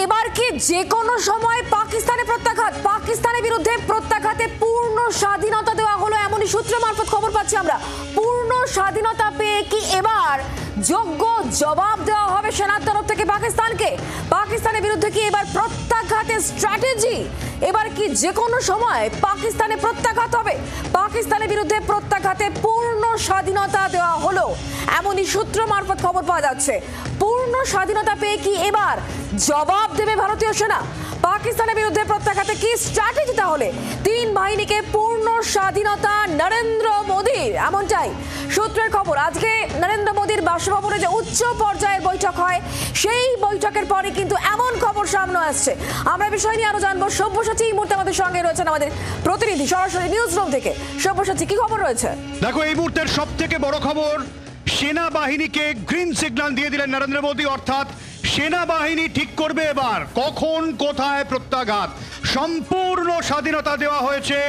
এবার কি যে কোনো সময় পাকিস্তানের প্রত্যাঘাত, পাকিস্তানের বিরুদ্ধে প্রত্যাঘাতে পূর্ণ স্বাধীনতা দেওয়া হলো এমনই সূত্র মারফত খবর পাচ্ছি আমরা। পূর্ণ স্বাধীনতা পেয়ে কি এবার যোগ্য জবাব দেওয়া হবে সেনার তরফ থেকে পাকিস্তানকে? পাকিস্তানের বিরুদ্ধে কি এবার প্রত্যাঘাতের স্ট্র্যাটেজি? এবার কি যে কোনো সময় পাকিস্তানে প্রত্যাঘাত হবে? পাকিস্তানের বিরুদ্ধে প্রত্যাঘাতে পূর্ণ স্বাধীনতা দেওয়া হলো এমনই সূত্র মারফত খবর পাওয়া যাচ্ছে। পূর্ণ স্বাধীনতা পেয়ে কি এবার জবাব দেবে ভারতীয় সেনা? পাকিস্তানের বিরুদ্ধে প্রত্যাঘাতে কি স্ট্র্যাটেজি তাহলে? তিন বাহিনীকে পূর্ণ স্বাধীনতা নরেন্দ্র মোদীর, এমনটাই সূত্রের খবর। আজকে নরেন্দ্র মোদীর বাসভবনে যে উচ্চ পর্যায়ের বৈঠক হয়, সেই বৈঠকের পরে কিন্তু এমন খবর সামনে আসছে। আমরা বিষয় নিয়ে আরো জানবো। সব্যসাচী এই মুহূর্তে আমাদের সঙ্গে রয়েছেন, আমাদের প্রতিনিধি সরাসরি নিউজ রুম থেকে। সব্যসাচী, কি খবর রয়েছে? দেখো, এই মুহূর্তের সব থেকে বড় খবর, সেনাবাহিনীকে গ্রিন সিগন্যাল দিয়ে দিলেন নরেন্দ্র মোদী। অর্থাৎ সেনাবাহিনী ঠিক করবে এবার কখন কোথায় প্রত্যাঘাত। সম্পূর্ণ স্বাধীনতা দেওয়া হয়েছে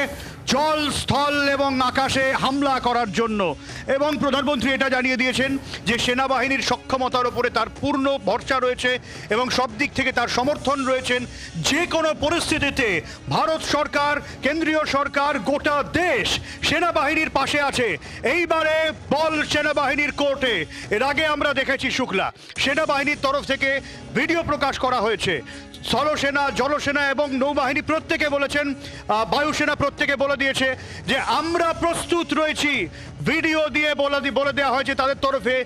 জল, স্থল এবং আকাশে হামলা করার জন্য। এবং প্রধানমন্ত্রী এটা জানিয়ে দিয়েছেন যে সেনাবাহিনীর সক্ষমতার উপরে তার পূর্ণ ভরসা রয়েছে এবং সব দিক থেকে তার সমর্থন রয়েছেন। যে কোনো পরিস্থিতিতে ভারত সরকার, কেন্দ্রীয় সরকার, গোটা দেশ সেনাবাহিনীর পাশে আছে। এইবারে বল সেনাবাহিনীর কোর্টে। এর আগে আমরা দেখেছি শুক্লা, সেনাবাহিনীর তরফ থেকে ভিডিও প্রকাশ করা হয়েছে। স্থলসেনা, জলসেনা এবং নৌবাহিনী প্রত্যেকে বলেছেন, বায়ুসেনা প্রত্যেকে বলে দিয়েছে যে আমরা প্রস্তুত রয়েছি। ভিডিও দিয়ে বলে দেওয়া হয়েছে তাদের তরফে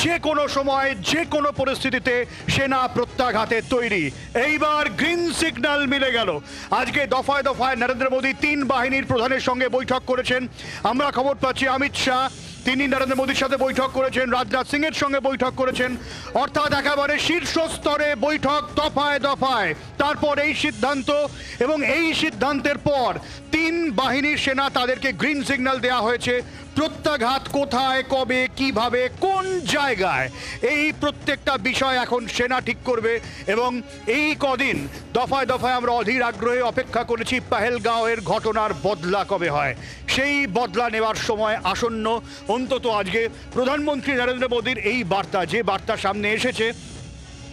যে কোনো সময়, যে কোনো পরিস্থিতিতে সেনা প্রত্যাঘাতে তৈরি। এইবার গ্রিন সিগন্যাল মিলে গেল। আজকে দফায় দফায় নরেন্দ্র মোদী তিন বাহিনীর প্রধানের সঙ্গে বৈঠক করেছেন। আমরা খবর পাচ্ছি অমিত শাহ তিনি নরেন্দ্র মোদীর সাথে বৈঠক করেছেন, রাজনাথ সিং এর সঙ্গে বৈঠক করেছেন। অর্থাৎ একেবারে শীর্ষ স্তরে বৈঠক, দফায় দফায়। তারপর এই সিদ্ধান্ত, এবং এই সিদ্ধান্তের পর তিন বাহিনীর সেনা তাদেরকে গ্রিন সিগন্যাল দেওয়া হয়েছে। প্রত্যাঘাত কোথায়, কবে, কিভাবে, কোন জায়গায়, এই প্রত্যেকটা বিষয় এখন সেনা ঠিক করবে। এবং এই কদিন দফায় দফায় আমরা অধীর আগ্রহে অপেক্ষা করেছি পহেলগাঁওয়ের ঘটনার বদলা কবে হয়। সেই বদলা নেওয়ার সময় আসন্ন। অন্তত আজকে প্রধানমন্ত্রী নরেন্দ্র মোদীর এই বার্তা, যে বার্তা সামনে এসেছে,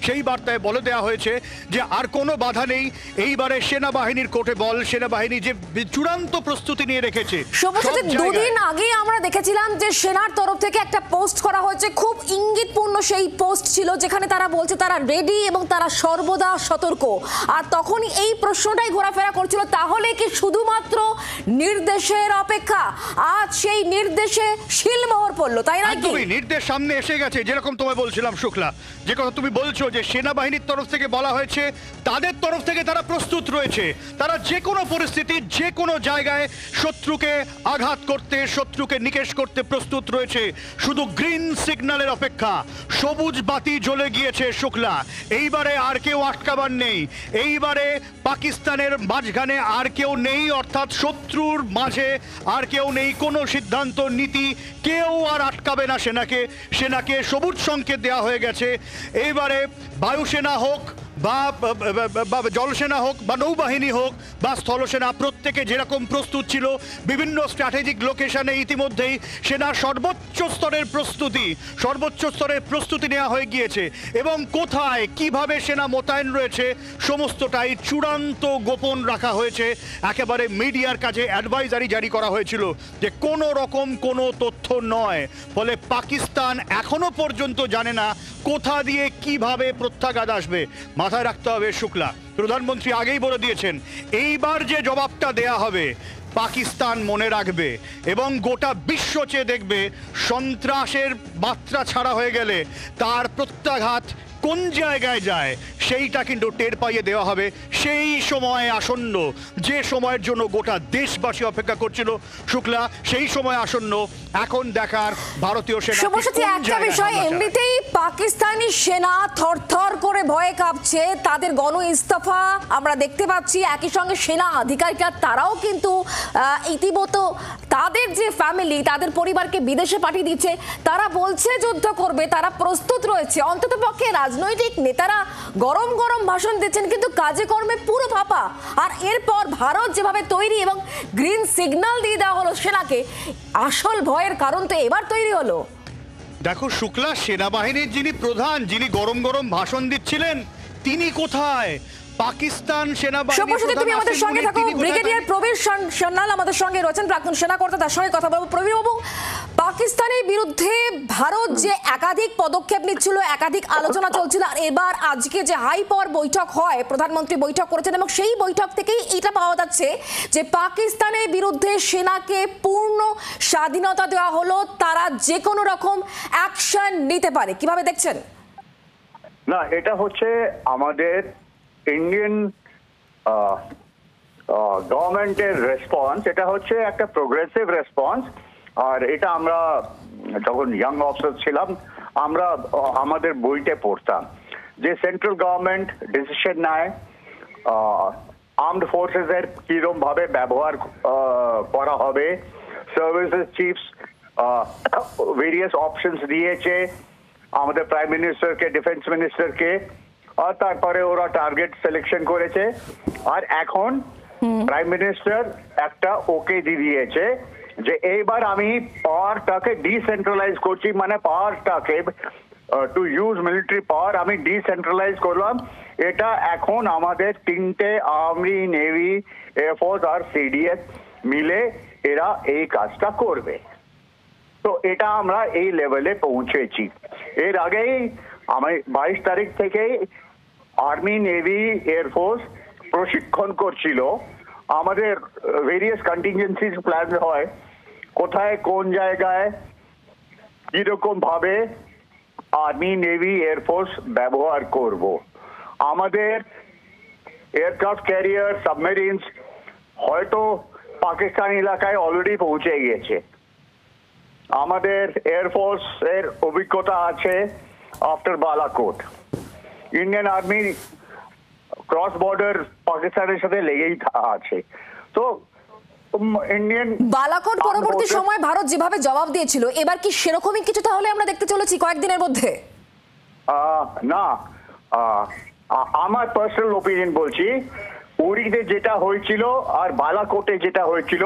সেই বার্তায় বলে দেওয়া হয়েছে যে আর কোনো বাধা নেই। এইবারে সেনাবাহিনীর কোর্টে বল। সেনাবাহিনী যে চূড়ান্ত প্রস্তুতি নিয়ে রেখেছে। দুদিন আগে আমরা দেখেছিলাম যে সেনার তরফ থেকে একটা পোস্ট করা হয়েছে, খুব ইঙ্গিতপূর্ণ সেই পোস্ট ছিল, যেখানে তারা বলছে তারা রেডি এবং তারা সর্বদা সতর্ক। আর তখনই এই প্রশ্নটাই ঘোরাফেরা করছিল, তাহলে কি শুধুমাত্র নির্দেশের অপেক্ষা? আজ সেই নির্দেশে শিলমোহর পড়লো, তাই না? নির্দেশ সামনে এসে গেছে। যেরকম তোমায় বলছিলাম শুক্লা, যে কথা তুমি বলছো যে সেনাবাহিনীর তরফ থেকে বলা হয়েছে তাদের তরফ থেকে তারা প্রস্তুত রয়েছে। তারা যে কোনো পরিস্থিতি, যে কোনো জায়গায় শত্রুকে আঘাত করতে, শত্রুকে নিকেশ করতে প্রস্তুত রয়েছে। শুধু গ্রিন সিগন্যালের অপেক্ষা। সবুজ বাতি জ্বলে গিয়েছে শুক্লা। এইবারে আর কেউ আটকাবার নেই। এইবারে পাকিস্তানের মাঝখানে আর কেউ নেই, অর্থাৎ শত্রুর মাঝে আর কেউ নেই। কোনো সিদ্ধান্ত, নীতি, কেউ আর আটকাবে না সেনাকে। সেনাকে সবুজ সংকেত দেওয়া হয়ে গেছে। এইবারে বায়ুসেনা হোক বা জলসেনা হোক বা নৌবাহিনী হোক বা স্থলসেনা, প্রত্যেকে যেরকম প্রস্তুত ছিল বিভিন্ন স্ট্র্যাটেজিক লোকেশনে ইতিমধ্যেই সেনার সর্বোচ্চ স্তরের প্রস্তুতি নেওয়া হয়ে গিয়েছে। এবং কোথায় কিভাবে সেনা মোতায়েন রয়েছে সমস্তটাই চূড়ান্ত গোপন রাখা হয়েছে। একেবারে মিডিয়ার কাছে অ্যাডভাইজারি জারি করা হয়েছিল যে কোনো রকম কোনো তথ্য নয়। ফলে পাকিস্তান এখনো পর্যন্ত জানে না কোথা দিয়ে কিভাবে প্রত্যাঘাত আসবে। মাথায় রাখতে হবে শুক্লা, প্রধানমন্ত্রী আগেই বলে দিয়েছেন এইবার যে জবাবটা দেয়া হবে পাকিস্তান মনে রাখবে এবং গোটা বিশ্ব চেয়ে দেখবে। সন্ত্রাসের মাত্রা ছাড়া হয়ে গেলে তার প্রত্যাঘাত কোন জায়গায় যায় সেইটা কিন্তু টের পাইয়ে দেওয়া হবে। সেই সময় আসন্ন, যে সময়ের জন্য গোটা দেশবাসী অপেক্ষা করছিল শুক্লা, সেই সময় আসন্ন। এখন দেখার ভারতীয় সেনা। একটা বিষয়, এমনিতেই পাকিস্তানি সেনা থরথর করে ভয়ে কাঁপছে। তাদের গণ ইস্তফা আমরা দেখতে পাচ্ছি। একই সঙ্গে সেনা আধিকারিকরা তারাও কিন্তু ইতিমধ্যে তাদের যে ফ্যামিলি, তাদের পরিবারকে বিদেশে পাঠিয়ে দিচ্ছে। তারা বলছে যুদ্ধ করবে, তারা প্রস্তুত রয়েছে। অন্ততপক্ষে রাজনৈতিক নেতারা গরম গরম ভাষণ দিচ্ছেন, কিন্তু কাজে কর্মে পুরো ফাঁপা। আর এরপর ভারত যেভাবে তৈরি এবং গ্রিন সিগন্যাল দিয়ে দেওয়া হলো সেনাকে, আসল ভয়ের কারণ তো এবার তৈরি হলো। দেখো শুক্লা, সেনাবাহিনীর যিনি প্রধান, যিনি গরম গরম ভাষণ দিচ্ছিলেন, তিনি কোথায়? পাকিস্তান সবশেষে তুমি আমাদের সঙ্গে থাকো। ব্রিগেডিয়ার প্রবীর সান্যাল আমাদের সঙ্গে রয়েছেন, প্রাক্তন সেনাকর্তা, তার সঙ্গে কথা বলবো। প্রবীর বাবু, পাকিস্তানের বিরুদ্ধে ভারত যে একাধিক পদক্ষেপ নিচ্ছিল, একাধিক আলোচনা চলছিল, আর এবার আজকে যে হাই পাওয়ার বৈঠক হয়, প্রধানমন্ত্রী বৈঠক করেছেন এবং সেই বৈঠক থেকেই এটা পাওয়া যাচ্ছে যে পাকিস্তানের বিরুদ্ধে সেনাকে পূর্ণ স্বাধীনতা দেওয়া হলো, তারা যে কোনো রকম অ্যাকশন নিতে পারে। কিভাবে দেখছেন? না, এটা হচ্ছে আমাদের ইন্ডিয়ান গভর্নমেন্টের রেসপন্স। এটা হচ্ছে একটা প্রোগ্রেসিভ রেসপন্স। আর এটা আমরা যখন ইয়াং অফিসার ছিলাম আমরা আমাদের বইতে পড়তাম যে সেন্ট্রাল গভর্নমেন্ট ডিসিশন নেয় আর্মড ফোর্সেসের কিরকম ভাবে ব্যবহার করা হবে। সার্ভিসেস চিফস ভেরিয়াস অপশনস দিয়েছে আমাদের প্রাইম মিনিস্টারকে, ডিফেন্স মিনিস্টারকে, আর তারপরে ওরা টার্গেট সিলেকশন করেছে। আর এখন প্রাইম মিনিস্টার একটা ওকে দিয়েছে যে এইবার আমি পাওয়ারটাকে ডিসেন্ট্রালাইজ করছি, মানে পাওয়ারটাকে টু ইউজ মিলিটারি পাওয়ার আমি ডিসেন্ট্রালাইজ করলাম। এটা এখন আমাদের তিনটে আর্মি, নেভি, এয়ারফোর্স আর সিডিএস মিলে এরা এই কাজটা করবে। তো এটা আমরা এই লেভেলে পৌঁছেছি। এর আগেই আমি 22 তারিখ থেকেই আর্মি, নেভি, এয়ারফোর্স প্রশিক্ষণ করছিল। আমাদের ভেরিয়াস কন্টিনজেন্সিস প্ল্যান হয় কোথায় কোন জায়গায় কিরকম ভাবে আর্মি, নেভি, এয়ারফোর্স ব্যবহার করব। আমাদের এয়ারক্রাফট ক্যারিয়ার, সাবমেরিনস হয়তো পাকিস্তান এলাকায় অলরেডি পৌঁছে গিয়েছে। আমাদের এয়ারফোর্স এর অভিজ্ঞতা আছে after Balakot. Indian army cross border পাকিস্তানের সাথে লেগেই আছে। তো ইন্ডিয়ান বালাকোট পরবর্তী সময় ভারত যেভাবে জবাব দিয়েছিল, এবার কি সেরকমই কিছু তাহলে আমরা দেখতে চলেছি কয়েকদিনের মধ্যে? না, আমার পার্সোনাল ওপিনিয়ন বলছি, উরিতে যেটা হয়েছিল আর বালাকোটে যেটা হয়েছিল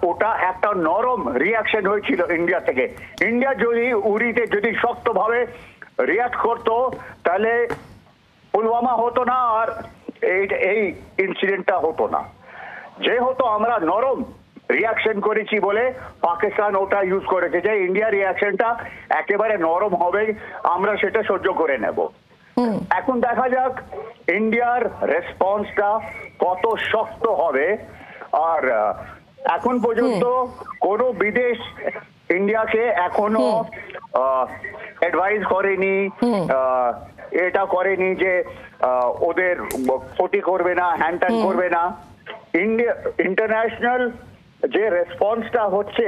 ওটা একটা নরম রিয়াকশন হয়েছিল ইন্ডিয়া থেকে। ইন্ডিয়া যদি উরিতে যদি শক্তভাবে রিয়াক্ট করতো তাহলে পুলওয়ামা হতো না আর এই ইনসিডেন্টটা হতো না। যেহেতু আমরা নরম রিয়াকশন করেছি বলে পাকিস্তান ওটা ইউজ করেছে যে ইন্ডিয়ার রিয়াকশনটা একেবারে নরম হবে, আমরা সেটা সহ্য করে নেব। এখন দেখা যাক ইন্ডিয়ার রেসপন্সটা কত শক্ত হবে। আর এখন পর্যন্ত কোনো বিদেশ ইন্ডিয়াকে এখনো অ্যাডভাইস করেনি, এটা করেনি যে ওদের ক্ষতি করবে না, হ্যান্ড করবে না। ইন্ডিয়া ইন্টারন্যাশনাল যে রেসপন্সটা হচ্ছে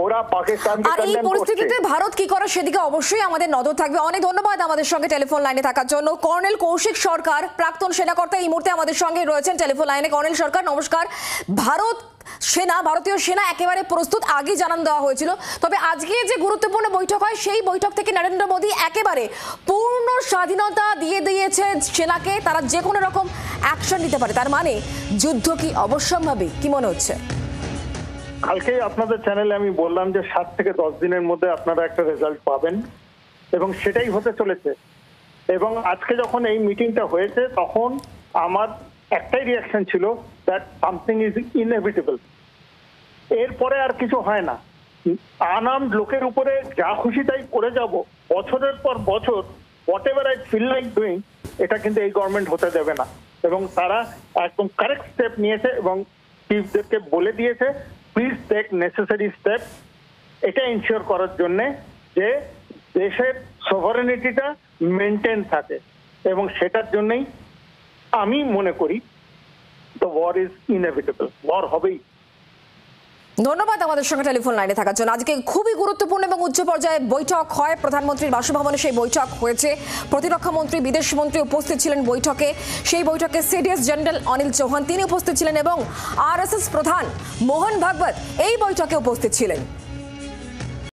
ওরা পাকিস্তানকে আর এই পরিস্থিতিতে ভারত কি করে সেদিকে অবশ্যই আমাদের নজর থাকবে। অনেক ধন্যবাদ আমাদের সঙ্গে টেলিফোন লাইনে থাকার জন্য। কর্নেল কৌশিক সরকার, প্রাক্তন সেনাকর্তা, এই মুহূর্তে আমাদের সঙ্গে রয়েছেন টেলিফোন লাইনে। কর্নেল সরকার, নমস্কার। ভারতীয় সেনা একেবারে প্রস্তুত, আগে জানান দেওয়া হয়েছিল। তবে আজকে যে গুরুত্বপূর্ণ বৈঠক হয় সেই বৈঠক থেকে নরেন্দ্র মোদী একেবারে পূর্ণ স্বাধীনতা দিয়ে দিয়েছে সেনাকে, তারা যে কোনো রকম অ্যাকশন নিতে পারে। তার মানে যুদ্ধ কি অবশ্যম্ভাবী? কি মনে হচ্ছে? কালকেই আপনাদের চ্যানেলে আমি বললাম যে 7 থেকে 10 দিনের মধ্যে আপনারা একটা রেজাল্ট পাবেন এবং সেটাই হতে চলেছে। এবং আজকে যখন এই মিটিংটা হয়েছে তখন আমার একটাই রিয়াকশন ছিল, দ্যাট সামথিং ইজ ইনএভিটেবল। এরপরে আর কিছু হয় না। আনআর্মড লোকের উপরে যা খুশি তাই করে যাব বছরের পর বছর, whatever I feel like doing, এটা কিন্তু এই গভর্নমেন্ট হতে দেবে না। এবং তারা একদম কারেক্ট স্টেপ নিয়েছে এবং চিফদেরকে বলে দিয়েছে প্লিজ টেক নেসেসারি স্টেপ, এটা ইনশিওর করার জন্যে যে দেশের সভারেনিটিটা মেনটেন থাকে। এবং সেটার জন্যই আমি মনে করি the war is inevitable, war হবেই। ধন্যবাদ আমাদের সঙ্গে টেলিফোন লাইনে থাকার জন্য। আজকে খুবই গুরুত্বপূর্ণ এবং উচ্চ পর্যায়ে বৈঠক হয় প্রধানমন্ত্রীর বাসভবনে। সেই বৈঠক হয়েছে, প্রতিরক্ষা মন্ত্রী, বিদেশ মন্ত্রী উপস্থিত ছিলেন বৈঠকে। সেই বৈঠকে সিডিএস জেনারেল অনিল চৌহান তিনি উপস্থিত ছিলেন এবং আরএসএস প্রধান মোহন ভাগবত এই বৈঠকে উপস্থিত ছিলেন।